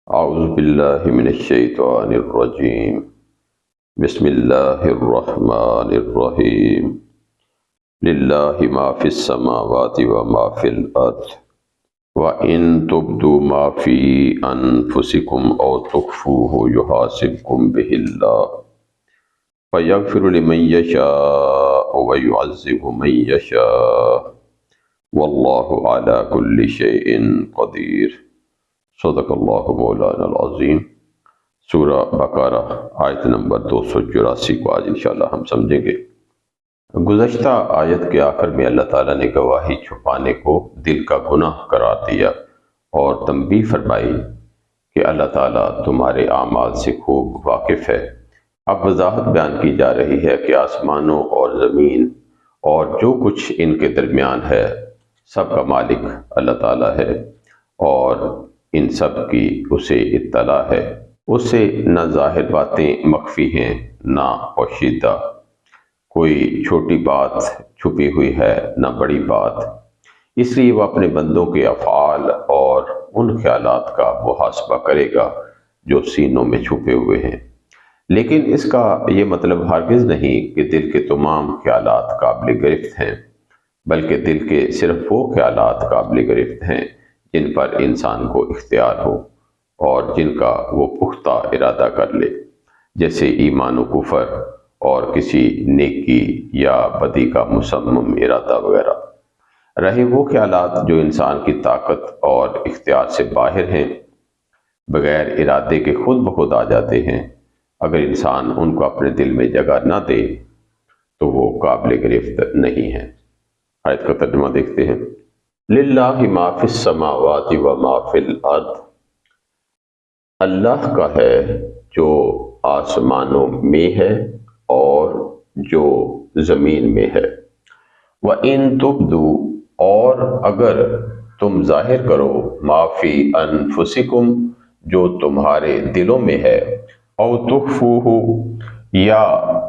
اعوذ باللہ من الشیطان الرجیم بسم اللہ الرحمن الرحیم للہ ما فی السماوات وما فی الارض وَإِن تُبْدُوا مَا فِي أَنفُسِكُمْ أَوْ تُخْفُوهُ يُحَاسِبْكُم بِهِ اللَّهُ فَيَغْفِرُ لِمَن يَشَاءُ وَيُعَذِّبُ مَن يَشَاءُ وَاللَّهُ عَلَى كُلِّ شَيْءٍ قَدِيرٌ۔ صدق اللہ مولانا العظیم۔ سورہ بقرہ آیت نمبر 284 کو آج انشاءاللہ ہم سمجھیں گے۔ گزشتہ آیت کے آخر میں اللہ تعالیٰ نے گواہی چھپانے کو دل کا گناہ قرار دیا اور تنبیہ فرمائی کہ اللہ تعالیٰ تمہارے اعمال سے خوب واقف ہے۔ اب وضاحت بیان کی جا رہی ہے کہ آسمانوں اور زمین اور جو کچھ ان کے درمیان ہے سب کا مالک اللہ تعالیٰ ہے، اور ان سب کی اسے اطلاع ہے۔ اسے نہ ظاہر باتیں مخفی ہیں نہ پوشیدہ، کوئی چھوٹی بات چھپی ہوئی ہے نہ بڑی بات، اس لیے وہ اپنے بندوں کے افعال اور ان خیالات کا محاسبہ کرے گا جو سینوں میں چھپے ہوئے ہیں۔ لیکن اس کا یہ مطلب ہرگز نہیں کہ دل کے تمام خیالات قابل گرفت ہیں، بلکہ دل کے صرف وہ خیالات قابل گرفت ہیں جن پر انسان کو اختیار ہو اور جن کا وہ پختہ ارادہ کر لے، جیسے ایمان و کفر اور کسی نیکی یا بدی کا مصمم ارادہ وغیرہ۔ رہے وہ خیالات جو انسان کی طاقت اور اختیار سے باہر ہیں، بغیر ارادے کے خود بخود آ جاتے ہیں، اگر انسان ان کو اپنے دل میں جگہ نہ دے تو وہ قابل گرفت نہیں ہیں۔ آیت کا ترجمہ دیکھتے ہیں۔ للہ ما فی السماوات وما فی الارض، اللہ کا ہے جو آسمانوں میں ہے اور جو زمین میں ہے۔ وَإِن تُبْدُوا، اور اگر تم ظاہر کرو، ما فی انفسکم، جو تمہارے دلوں میں ہے، او تخفوہ، یا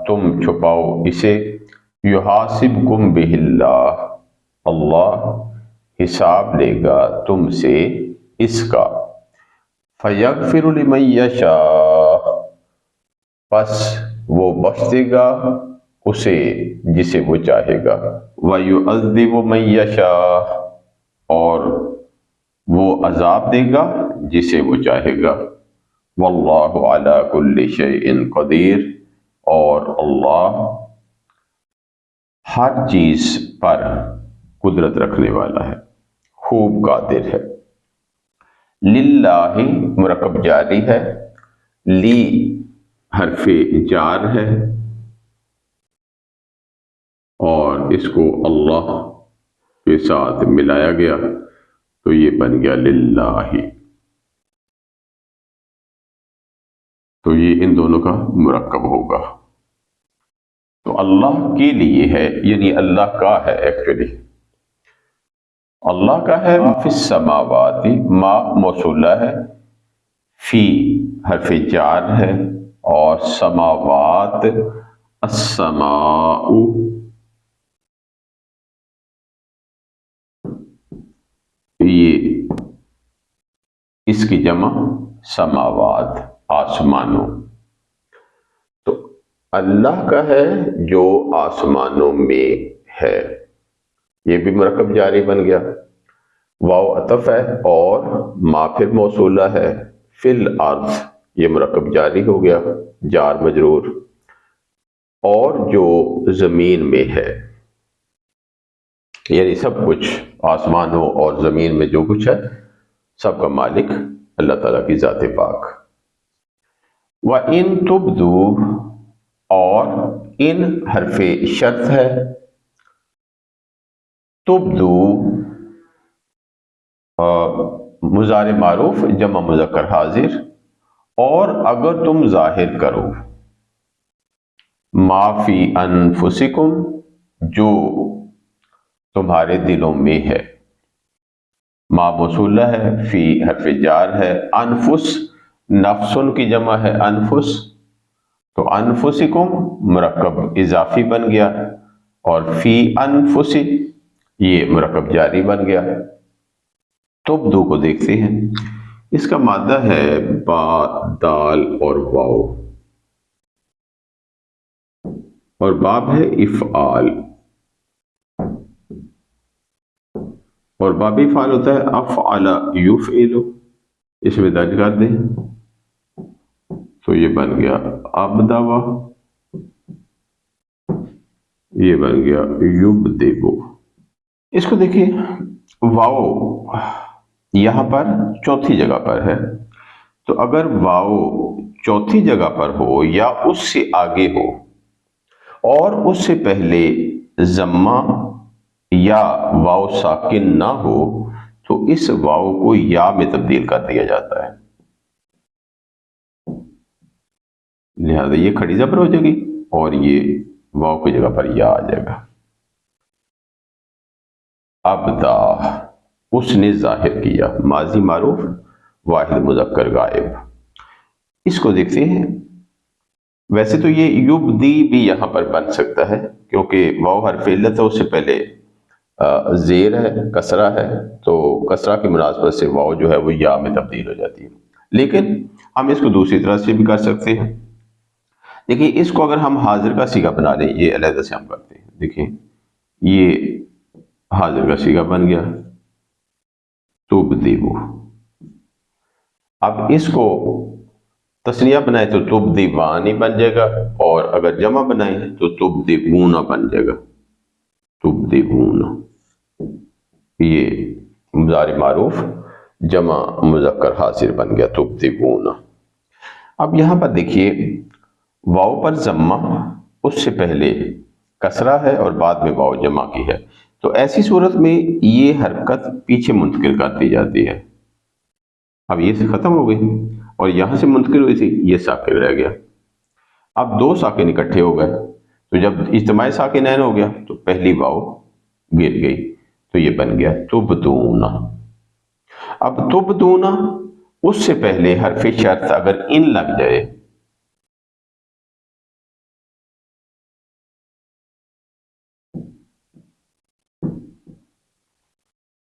تم چھپاؤ اسے، یحاسبکم بہ اللہ، اللہ حساب لے گا تم سے اس کا۔ فَيَغْفِرُ لِمَن يَشَاءُ، پس وہ بخش دے گا اسے جسے وہ چاہے گا۔ وَيُعَذِّبُ مَن يَشَاءُ، اور وہ عذاب دے گا جسے وہ چاہے گا۔ وَاللَّهُ عَلَى كُلِّ شَيْءٍ قَدِيرٌ، اور اللہ ہر چیز پر قدرت رکھنے والا ہے، خوب قادر ہے۔ للہ مرکب جاری ہے، لی حرف جار ہے، اور اس کو اللہ کے ساتھ ملایا گیا تو یہ بن گیا للہ، تو یہ ان دونوں کا مرکب ہوگا۔ تو اللہ کے لیے ہے، یعنی اللہ کا ہے، ایکچولی اللہ کا ہے۔ ما فی السماوات، ما موصولہ ہے، فی حرف جار ہے، اور سماوات السماء، یہ اس کی جمع سماوات، آسمانوں۔ تو اللہ کا ہے جو آسمانوں میں ہے، یہ بھی مرکب جاری بن گیا۔ واو عطف ہے، اور ما پھر موصولہ ہے، فی الارض یہ مرکب جاری ہو گیا، جار مجرور، اور جو زمین میں ہے، یعنی سب کچھ آسمانوں اور زمین میں جو کچھ ہے سب کا مالک اللہ تعالیٰ کی ذات پاک۔ وَإِن تُبْدُوا، اور ان حرف شرط ہے، تبدو مضارع معروف جمع مذکر حاضر، اور اگر تم ظاہر کرو، ما فی انفسکم، جو تمہارے دلوں میں ہے، ما موصولہ ہے، فی حرف جار ہے، انفس نفسن کی جمع ہے انفس، تو انفسکم مرکب اضافی بن گیا، اور فی انفس یہ مرکب جاری بن گیا۔ تبدو کو دیکھتے ہیں، اس کا مادہ ہے با، دال اور واو، اور باب ہے افعال، اور باب افعال ہوتا ہے افعل یفعل، اس میں درج کر دیں تو یہ بن گیا ابدوا، یہ بن گیا یبدئ۔ اس کو دیکھیں، واو یہاں پر چوتھی جگہ پر ہے، تو اگر واو چوتھی جگہ پر ہو یا اس سے آگے ہو اور اس سے پہلے ضمہ یا واو ساکن نہ ہو تو اس واو کو یا میں تبدیل کر دیا جاتا ہے، لہذا یہ کھڑی زبر ہو جائے گی اور یہ واو کی جگہ پر یا آ جائے گا۔ ابدا، اس نے ظاہر کیا، ماضی معروف واحد مذکر غائب۔ اس کو دیکھتے ہیں، ویسے تو یہ یبدی بھی یہاں پر بن سکتا ہے کیونکہ واو حرف علت ہے، اس سے پہلے زیر ہے، کسرہ ہے، تو کسرہ کی مناسبت سے واو جو ہے وہ یا میں تبدیل ہو جاتی ہے، لیکن ہم اس کو دوسری طرح سے بھی کر سکتے ہیں۔ دیکھیں، اس کو اگر ہم حاضر کا صیغہ بنا لیں، یہ علیحدہ سے ہم کرتے ہیں، دیکھیں یہ حاضر کا صیغہ بن گیا تبدئ۔ اب اس کو تثنیہ بنائے تو تبدئوانی بن جائے گا، اور اگر جمع بنائیں تو تبدئون بن جائے گا، تبدئون۔ یہ مضارع معروف جمع مذکر حاضر بن گیا تبدئون۔ اب یہاں پر دیکھیے، واو پر ضمہ، اس سے پہلے کسرہ ہے اور بعد میں واو جمع کی ہے، تو ایسی صورت میں یہ حرکت پیچھے منتقل کر دی جاتی ہے۔ اب یہ سے ختم ہو گئی اور یہاں سے منتقل ہوئی تھی، یہ ساکن رہ گیا۔ اب دو ساکن اکٹھے ہو گئے، تو جب اجتماعی ساکنین ہو گیا تو پہلی واو گر گئی، تو یہ بن گیا تبدون۔ اب تبدون، اس سے پہلے حرف شرط اگر ان لگ جائے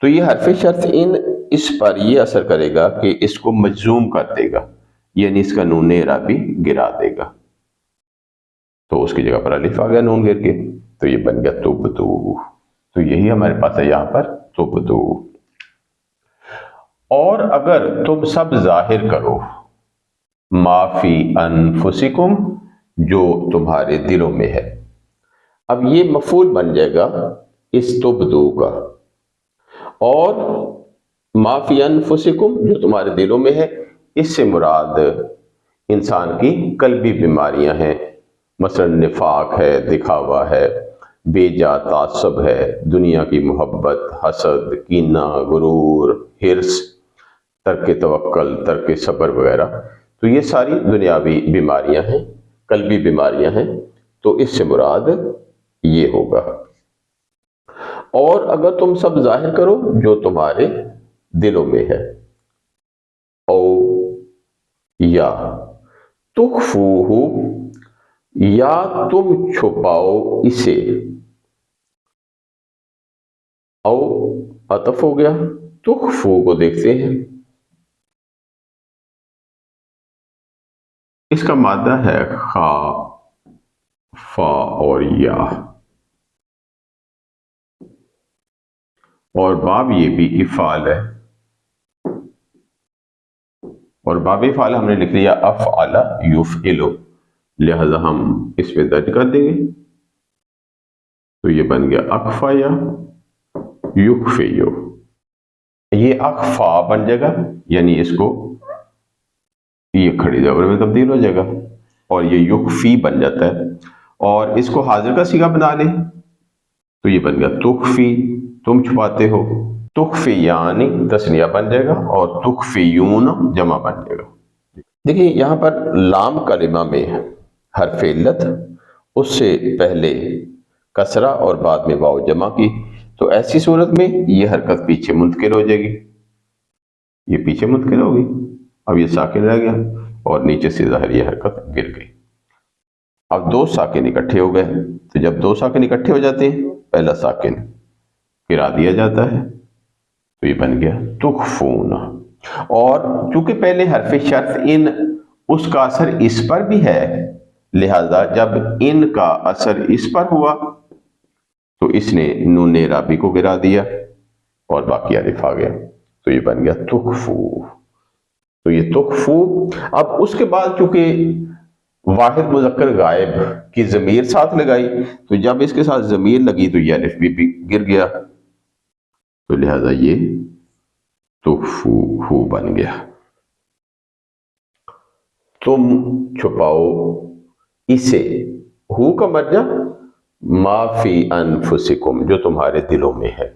تو یہ حرف شرط ان اس پر یہ اثر کرے گا کہ اس کو مجزوم کر دے گا، یعنی اس کا نون اعرابی گرا دے گا، تو اس کی جگہ پر الف آ گیا نون گر کے، تو یہ بن گیا تبدو۔ تو یہی ہمارے پاس ہے یہاں پر تبدو۔ اور اگر تم سب ظاہر کرو ما فی انفسکم، جو تمہارے دلوں میں ہے، اب یہ مفعول بن جائے گا اس تبدو کا، اور ما فی انفسکم جو تمہارے دلوں میں ہے، اس سے مراد انسان کی قلبی بیماریاں ہیں، مثلا نفاق ہے، دکھاوا ہے، بے جا تعصب ہے، دنیا کی محبت، حسد، کینہ، غرور، حرص، ترک توکل، ترک صبر وغیرہ، تو یہ ساری دنیاوی بیماریاں ہیں، قلبی بیماریاں ہیں، تو اس سے مراد یہ ہوگا۔ اور اگر تم سب ظاہر کرو جو تمہارے دلوں میں ہے، او یا تخفوہ، یا تم چھپاؤ اسے، او عطف ہو گیا، تخفو کو دیکھتے ہیں، اس کا مادہ ہے خا، فا اور یا، اور باب یہ بھی افعال ہے، اور باب افعال ہم نے لکھ لیا افعل یفعل، لہذا ہم اس پہ درج کر دیں گے، تو یہ بن گیا اکفیا یکفیو۔ یہ اکفا بن جائے گا، یعنی اس کو یہ کھڑی زبر میں تبدیل ہو جائے گا، اور یہ یکفی بن جاتا ہے، اور اس کو حاضر کا صیغہ بنا لیں تو یہ بن گیا تخفی، تم چھپاتے ہو، تخفیانی تثنیہ بن جائے گا، اور تخفیون جمع بن جائے گا۔ دیکھیں یہاں پر لام کلمہ میں حرف علت، اس سے پہلے کسرہ اور بعد میں واو جمع کی، تو ایسی صورت میں یہ حرکت پیچھے منتقل ہو جائے گی، یہ پیچھے منتقل ہوگی، اب یہ ساکن رہ گیا اور نیچے سے ظاہر یہ حرکت گر گئی۔ اب دو ساکن اکٹھے ہو گئے، تو جب دو ساکن اکٹھے ہو جاتے ہیں، پہلا ساکن گرا دیا جاتا ہے، تو یہ بن گیا تخفون۔ اور چونکہ پہلے حرف شرط ان، اس کا اثر اس پر بھی ہے، لہذا جب ان کا اثر اس پر ہوا تو اس نے نون اعرابی کو گرا دیا اور باقی الف آ گیا، تو یہ بن گیا تخفو۔ تو یہ تخفو، اب اس کے بعد چونکہ واحد مذکر غائب کی ضمیر ساتھ لگائی، تو جب اس کے ساتھ ضمیر لگی تو یہ الف بھی گر گیا، تو لہذا یہ تخفو ہو بن گیا۔ تم چھپاؤ اسے، ہو کا مرجع ما فی انفسکم، جو تمہارے دلوں میں ہے،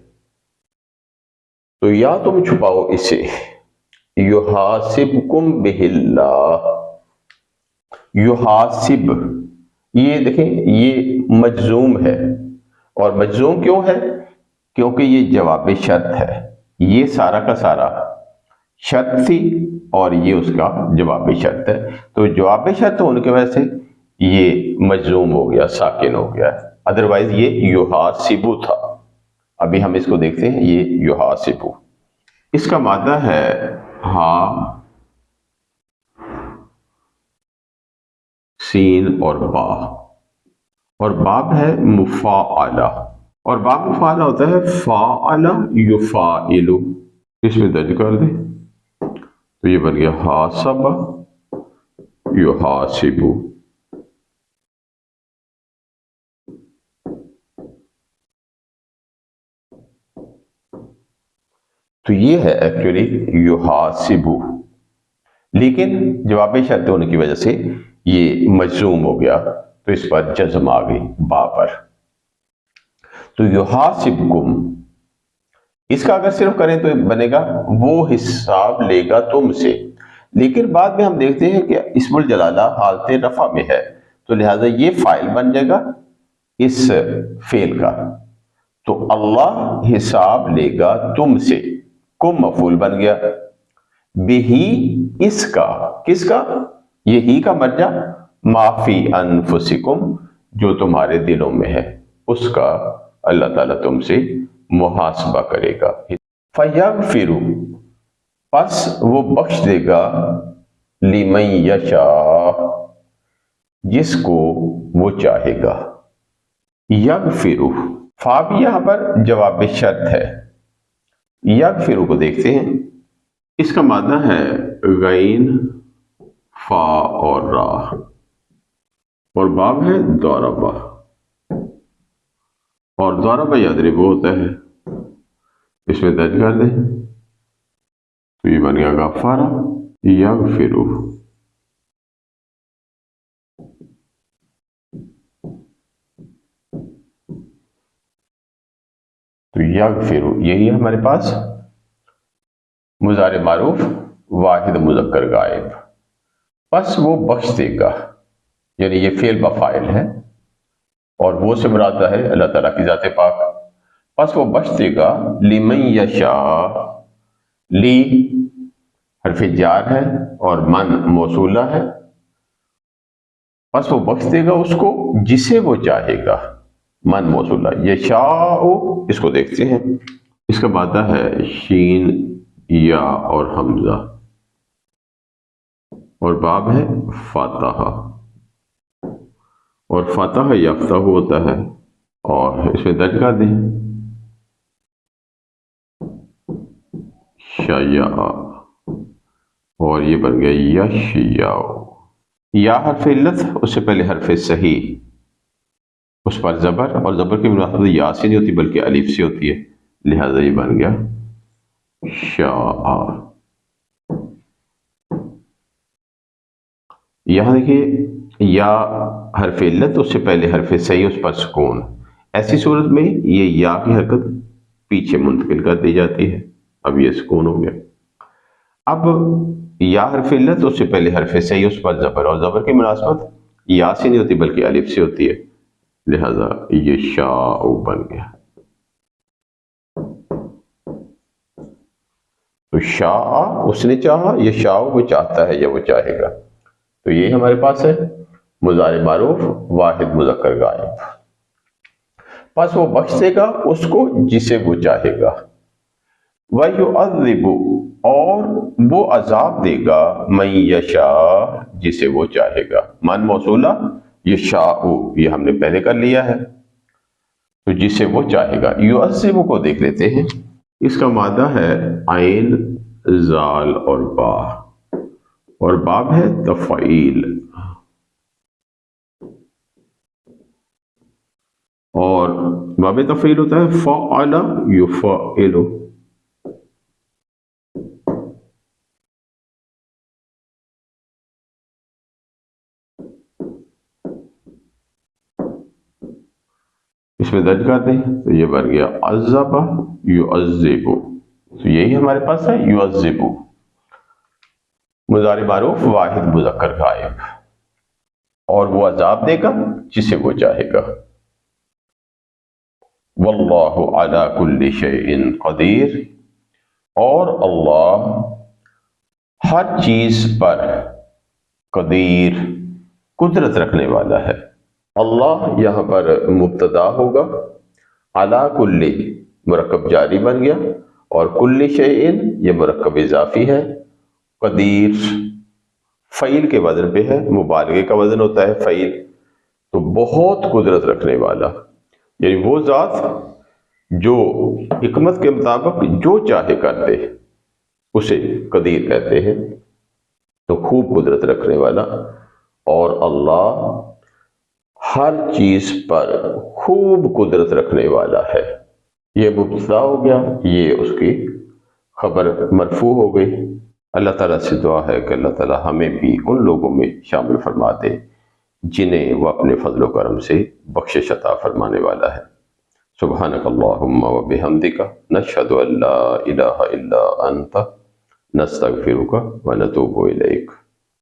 تو یا تم چھپاؤ اسے، یحاسبکم بہ اللہ، یحاسب، یہ دیکھیں یہ مجزوم ہے، اور مجزوم کیوں ہے؟ کیونکہ یہ جواب شرط ہے، یہ سارا کا سارا شرط تھی اور یہ اس کا جواب شرط ہے، تو جواب شرط ہونے کی وجہ سے یہ مجزوم ہو گیا، ساکن ہو گیا، ادروائز یہ یحاسبو تھا۔ ابھی ہم اس کو دیکھتے ہیں، یہ یحاسبو، اس کا مادہ ہے ہا سین اور با، اور باب ہے مفاعلہ، اور باب مفاعلہ ہوتا ہے فاعل یفاعل، اس میں درج کر دیں تو یہ بن گیا حاسب یحاسب۔ تو یہ ہے ایکچولی یحاسب، لیکن جواب شرط ہونے کی وجہ سے یہ مجزوم ہو گیا، تو اس پر جزم آ گئی با پر، تو یحاسبکم، اس کا اگر صرف کریں تو بنے گا وہ حساب لے گا تم سے، لیکن بعد میں ہم دیکھتے ہیں کہ اسم الجلالہ حالت رفع میں ہے، تو لہٰذا یہ فاعل بن جائے گا اس فعل کا، تو اللہ حساب لے گا تم سے، کم مفعول بن گیا، بہی اس کا، کس کا؟ یہی کا مرجع ما فی انفسکم، جو تمہارے دلوں میں ہے، اس کا اللہ تعالیٰ تم سے محاسبہ کرے گا۔ فَيَغْفِرُ، پس وہ بخش دے گا، لِمَن یشاء، جس کو وہ چاہے گا، یغفر، فا بھی یہاں پر جواب شرط ہے، یغفر کو دیکھتے ہیں، اس کا معنی ہے غین فا اور را، اور باب ہے ضربہ، اور ضربہ یضرب ہوتا ہے، اس میں درج کر دیں تو یہ بن گیا غفر یغفر۔ تو یغفر یہی ہے ہمارے پاس مضارع معروف واحد مذکر غائب، پس وہ بخش دے گا، یعنی یہ فعل بفاعل ہے، اور وہ سے مراد ہے اللہ تعالیٰ کی ذات پاک، پس وہ بخش دے گا، لمن یشاء، لی حرف جار ہے اور من موصولہ ہے، پس وہ بخش دے گا اس کو جسے وہ چاہے گا، من موصولہ، یشاء، اس کو دیکھتے ہیں، اس کا مادہ ہے شین یا اور حمزہ، اور باب ہے فاتحہ، اور فاتحہ یفتح ہوتا ہے، اور اس میں درج کر دیں شیع، اور یہ بن گیا یشیع، یا حرف علت، اس سے پہلے حرف صحیح، اس پر زبر، اور زبر کی مناسبت یا سے نہیں ہوتی بلکہ الف سے ہوتی ہے، لہذا یہ بن گیا شاء۔ یہاں دیکھیے یا حرف علت، اس سے پہلے حرف صحیح، اس پر سکون، ایسی صورت میں یہ یا کی حرکت پیچھے منتقل کر دی جاتی ہے، اب یہ سکون ہو گیا۔ اب یا حرف علت، اس سے پہلے حرف صحیح، اس پر زبر، اور زبر کی مناسبت یا سے نہیں ہوتی بلکہ الف سے ہوتی ہے، لہذا یہ شاء بن گیا۔ تو شاء اس نے چاہا، یہ شاء وہ چاہتا ہے یا وہ چاہے گا، تو یہ ہمارے پاس ہے مضارع معروف واحد مذکر غائب، پس وہ بخش دے گا اس کو جسے وہ چاہے گا، وَيُعَذِّبُ اور وہ عذاب دے گا مَن یشاء جسے وہ چاہے گا. من موصولہ یشاء یہ ہم نے پہلے کر لیا ہے، تو جسے وہ چاہے گا. یعذب کو دیکھ لیتے ہیں. اس کا مادہ ہے عین زال اور با، اور باب ہے تفعیل، اور باب تفعیل ہوتا ہے فعل یفعل. اس میں درج کرتے ہیں تو یہ بن گیا عذب یعذب. تو یہی ہمارے پاس ہے یعذب، مضارع معروف واحد مذکر غائب، اور وہ عذاب دے گا جسے وہ چاہے گا. واللہ علی کل شیء قدیر اور اللہ ہر چیز پر قدیر قدرت رکھنے والا ہے. اللہ یہاں پر مبتدا ہوگا، علی کل مرکب جاری بن گیا، اور کل شیء یہ مرکب اضافی ہے. قدیر فعیل کے وزن پہ ہے، مبالغے کا وزن ہوتا ہے فعیل، تو بہت قدرت رکھنے والا، یعنی وہ ذات جو حکمت کے مطابق جو چاہے کر دے اسے قدیر کہتے ہیں. تو خوب قدرت رکھنے والا، اور اللہ ہر چیز پر خوب قدرت رکھنے والا ہے. یہ مبتدا ہو گیا، یہ اس کی خبر مرفوع ہو گئی. اللہ تعالیٰ سے دعا ہے کہ اللہ تعالیٰ ہمیں بھی ان لوگوں میں شامل فرما دے جنہیں وہ اپنے فضل و کرم سے بخشش عطا فرمانے والا ہے. سبحانک اللہم و بحمدک نشہد ان لا الہ الا انت نستغفرک و نتوب الیک.